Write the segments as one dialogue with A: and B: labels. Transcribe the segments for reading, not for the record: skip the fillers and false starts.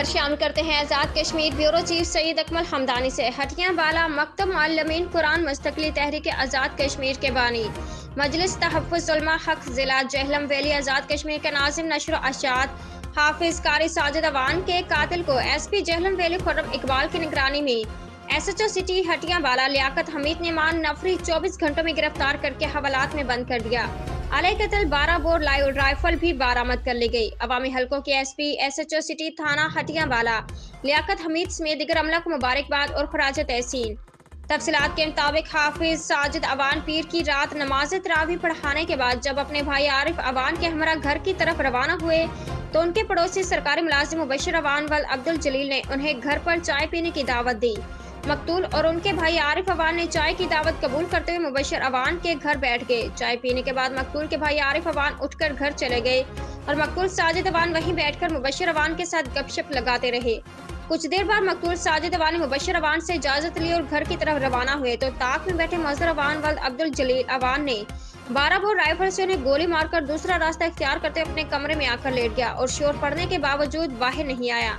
A: شامل کرتے ہیں آزاد کشمیر بیورو چیف سید اکمل حمدانی سے۔ ہٹیاں بالا مکتب معلمین قرآن مستقلی تحریک آزاد کشمیر کے بانی، مجلس تحفظ علماء حق ضلع جہلم ویلی آزاد کشمیر کے ناظم نشر و اشاعت حافظ قاری ساجد اوان کے قاتل کو ایس پی جہلم ویلی خرم اقبال کی نگرانی میں ایس ایچ او سٹی ہٹیاں بالا لیاقت حمید نے نفری 24 گھنٹوں میں گرفتار کر کے حوالات میں بند کر دیا۔ علیہ قتل 12 بور رائفل بھی برآمد کر لی گئی۔ عوامی حلقوں کے S P S H O city تھانہ ہٹیاں بالا لیاقت حمید سمیت دیگر عملہ کو مبارکباد اور خراج تحسین۔ تفصیلات کے مطابق حافظ ساجد اوان پیر کی رات نماز تراویح پڑھانے کے بعد جب اپنے بھائی عارف اوان کے ہمراہ گھر کی طرف روانہ ہوئے تو ان کے پڑوسی سرکاری ملازم مبشر اوان ول عبدالجلیل نے انہیں گھر پر چائے پینے کی دعوت دی۔ مقتول اور ان کے بھائی عارف اوان نے چائے کی دعوت قبول کرتے ہوئے مبشر اوان کے گھر بیٹھ گئے۔ چائے پینے کے بعد مقتول کے بھائی عارف اوان اٹھ کر گھر چلے گئے اور مقتول ساجد اوان وہیں بیٹھ کر مبشر اوان کے ساتھ گپ شپ لگاتے رہے۔ کچھ دیر بعد مقتول ساجد اوان نے مبشر اوان سے اجازت لی اور گھر کی طرف روانہ ہوئے تو طاق میں بیٹھے مظہر اوان ولد عبدالجلیل اوان نے 12 بور رائفل سے انہیں گولی مار کر دوسرا راستہ اختیار کرتے اپنے کمرے میں آ کر لیٹ گیا اور شور پڑنے کے باوجود باہر نہیں آیا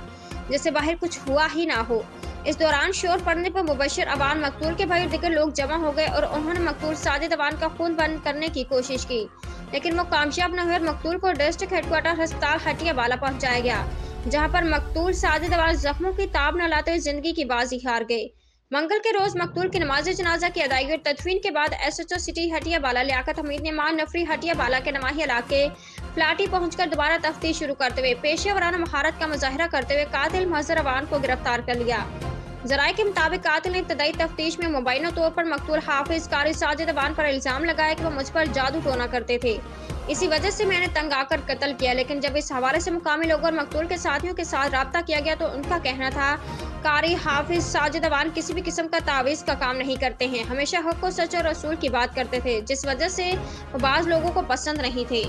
A: جیسے باہر کچھ ہوا ہی نہ ہو۔ اس دوران شور پڑنے پر مبشر اوان، مقتول کے بھائی اور دیگر لوگ جمع ہو گئے اور انہوں نے مقتول ساجد اوان کا خون بند کرنے کی کوشش کی لیکن وہ کامیاب نہ ہوئے اور مقتول کو ڈسٹرکٹ ہیڈ کوارٹر ہسپتال ہٹیاں بالا پہنچایا گیا جہاں پر مقتول ساجد اوان زخموں کی تاب نہ لاتے ہوئے زندگی کی بازی ہار گئے۔ منگل کے روز مقتول کی نماز جنازہ کی ادائیگی اور تدفین کے بعد ایس ایچ او سٹی ہٹیاں بالا لیاقت حمید نے نفری ہٹیاں بالا کے نواحی علاقے فلاٹی پہنچ کر دوبارہ تفتیش شروع کرتے ہوئے پیشہ ورانہ مہارت کا مظاہرہ کرتے ہوئے قاتل مظہر اوان کو گرفتار کر لیا۔ ذرائع کے مطابق قاتل نے ابتدائی تفتیش میں مبینہ طور پر مقتول حافظ قاری ساجد اوان پر الزام لگایا کہ وہ مجھ پر جادو ٹونا کرتے تھے، اسی وجہ سے میں نے تنگ آ کر قتل کیا، لیکن جب اس حوالے سے مقامی لوگوں اور مقتول کے ساتھیوں کے ساتھ رابطہ کیا گیا تو ان کا کہنا تھا قاری حافظ ساجد اوان کسی بھی قسم کا تعویذ کا کام نہیں کرتے ہیں، ہمیشہ حق و سچ اور رسول کی بات کرتے تھے جس وجہ سے وہ بعض لوگوں کو پسند نہیں تھے۔